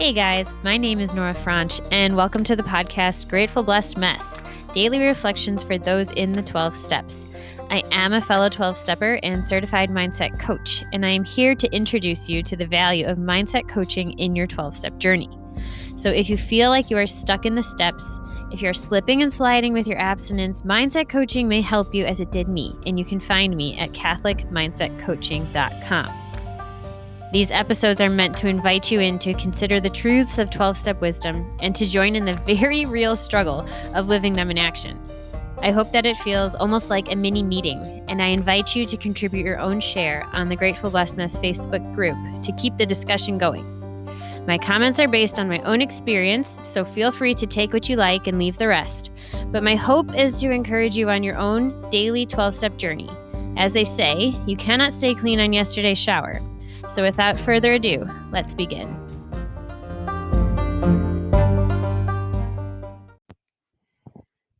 Hey guys, my name is Nora Franche, and welcome to the podcast Grateful Blessed Mess, daily reflections for those in the 12 steps. I am a fellow 12-stepper and certified mindset coach, and I am here to introduce you to the value of mindset coaching in your 12-step journey. So if you feel like you are stuck in the steps, if you're slipping and sliding with your abstinence, mindset coaching may help you as it did me, and you can find me at catholicmindsetcoaching.com. These episodes are meant to invite you in to consider the truths of 12-step wisdom and to join in the very real struggle of living them in action. I hope that it feels almost like a mini meeting, and I invite you to contribute your own share on the Grateful Blessedness Facebook group to keep the discussion going. My comments are based on my own experience, so feel free to take what you like and leave the rest. But my hope is to encourage you on your own daily 12-step journey. As they say, you cannot stay clean on yesterday's shower. So without further ado, let's begin.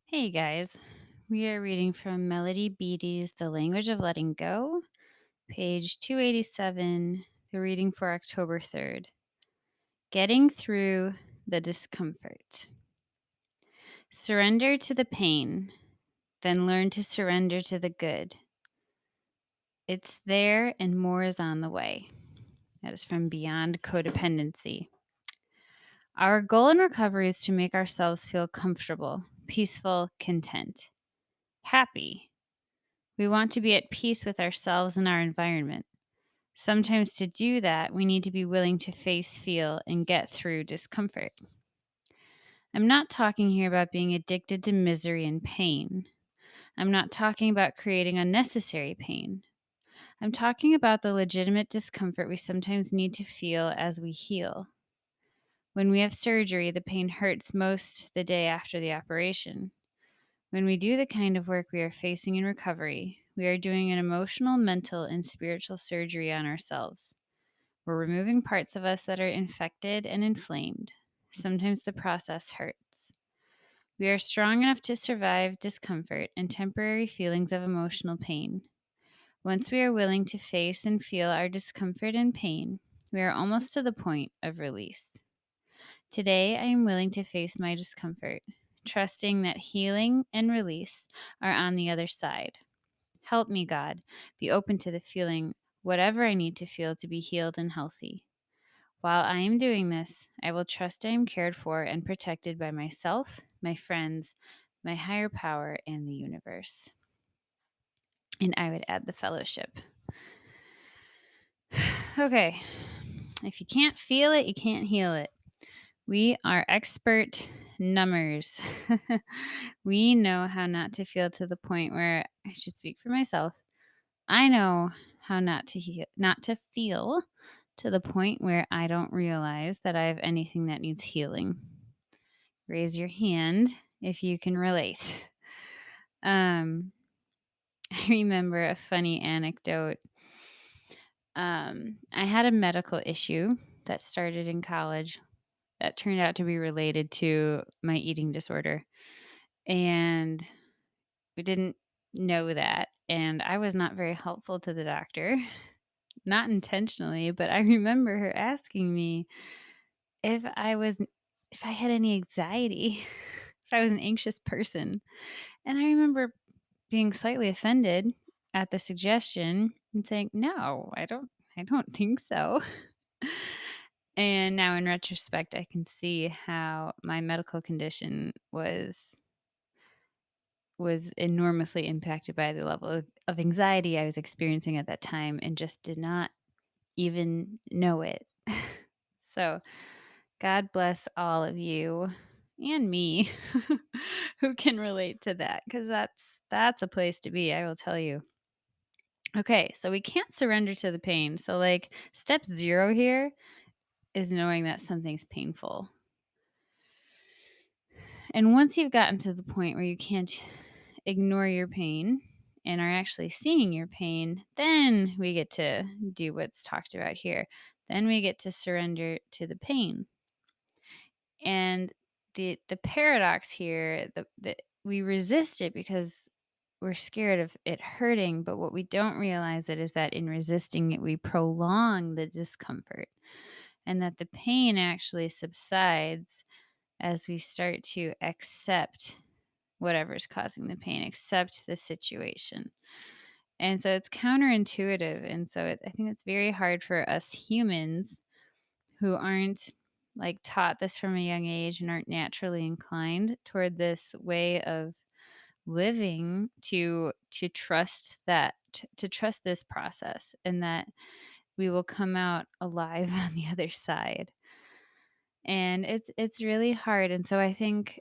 Hey guys, we are reading from Beattie's The Language of Letting Go, page 287, the reading for October 3rd. Getting through the discomfort. Surrender to the pain, then learn to surrender to the good. It's there and more is on the way. That is from Beyond Codependency. Our goal in recovery is to make ourselves feel comfortable, peaceful, content, happy. We want to be at peace with ourselves and our environment. Sometimes to do that, we need to be willing to face, feel, and get through discomfort. I'm not talking here about being addicted to misery and pain. I'm not talking about creating unnecessary pain. I'm talking about the legitimate discomfort we sometimes need to feel as we heal. When we have surgery, the pain hurts most the day after the operation. When we do the kind of work we are facing in recovery, we are doing an emotional, mental, and spiritual surgery on ourselves. We're removing parts of us that are infected and inflamed. Sometimes the process hurts. We are strong enough to survive discomfort and temporary feelings of emotional pain. Once we are willing to face and feel our discomfort and pain, we are almost to the point of release. Today, I am willing to face my discomfort, trusting that healing and release are on the other side. Help me, God, be open to the feeling whatever I need to feel to be healed and healthy. While I am doing this, I will trust I am cared for and protected by myself, my friends, my higher power, and the universe. And I would add the fellowship. Okay, if you can't feel it, you can't heal it. We are expert numbers. We know how not to feel to the point where I should speak for myself. I know how not to feel to the point where I don't realize that I have anything that needs healing. Raise your hand if you can relate. I remember a funny anecdote. I had a medical issue that started in college that turned out to be related to my eating disorder. And we didn't know that. And I was not very helpful to the doctor, not intentionally, but I remember her asking me if I had any anxiety, if I was an anxious person. And I remember being slightly offended at the suggestion and saying, "No, I don't think so." And now in retrospect, I can see how my medical condition was enormously impacted by the level of anxiety I was experiencing at that time and just did not even know it. So God bless all of you and me who can relate to that, because that's a place to be, I will tell you. Okay, so we can't surrender to the pain. So like step 0 here is knowing that something's painful. And once you've gotten to the point where you can't ignore your pain and are actually seeing your pain, then we get to do what's talked about here. Then we get to surrender to the pain. And the paradox here, we resist it because we're scared of it hurting, but what we don't realize is that in resisting it, we prolong the discomfort. and that the pain actually subsides as we start to accept whatever's causing the pain, accept the situation. And so it's counterintuitive. And so I think it's very hard for us humans who aren't like taught this from a young age and aren't naturally inclined toward this way of living to trust to trust this process, and that we will come out alive on the other side. And it's really hard. And so I think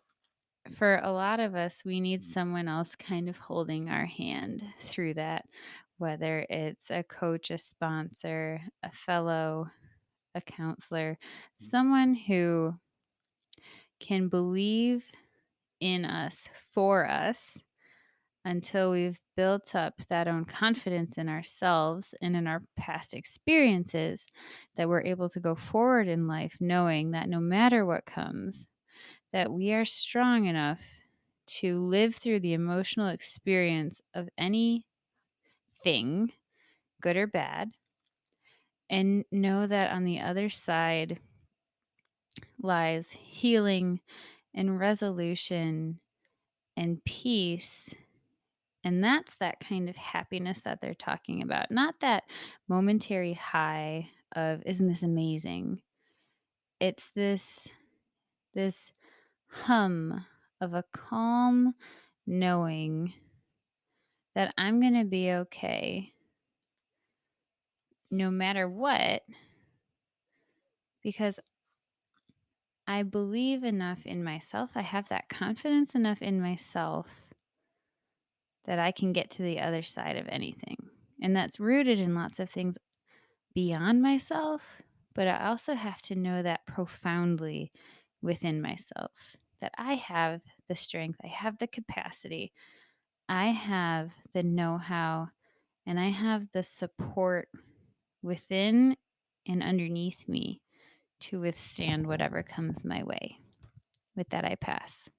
for a lot of us, we need someone else kind of holding our hand through that, whether it's a coach, a sponsor, a fellow, a counselor, someone who can believe in us for us until we've built up that own confidence in ourselves and in our past experiences, that we're able to go forward in life knowing that no matter what comes, that we are strong enough to live through the emotional experience of anything, good or bad, and know that on the other side lies healing and resolution and peace. And that's that kind of happiness that they're talking about, not that momentary high of, isn't this amazing? It's this hum of a calm knowing that I'm going to be okay no matter what, because I believe enough in myself. I have that confidence enough in myself that I can get to the other side of anything. And that's rooted in lots of things beyond myself, but I also have to know that profoundly within myself, that I have the strength, I have the capacity, I have the know-how, and I have the support within and underneath me to withstand whatever comes my way. With that, I pass.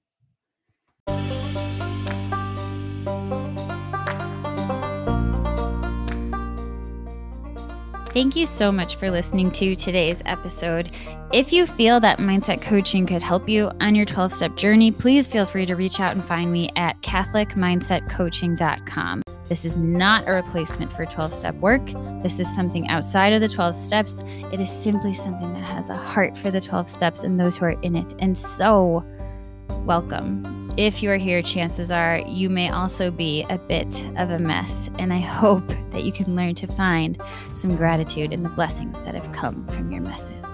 Thank you so much for listening to today's episode. If you feel that mindset coaching could help you on your 12-step journey, please feel free to reach out and find me at catholicmindsetcoaching.com. This is not a replacement for 12-step work. This is something outside of the 12 steps. It is simply something that has a heart for the 12 steps and those who are in it. And so, welcome. If you are here, chances are you may also be a bit of a mess, and I hope that you can learn to find some gratitude in the blessings that have come from your messes.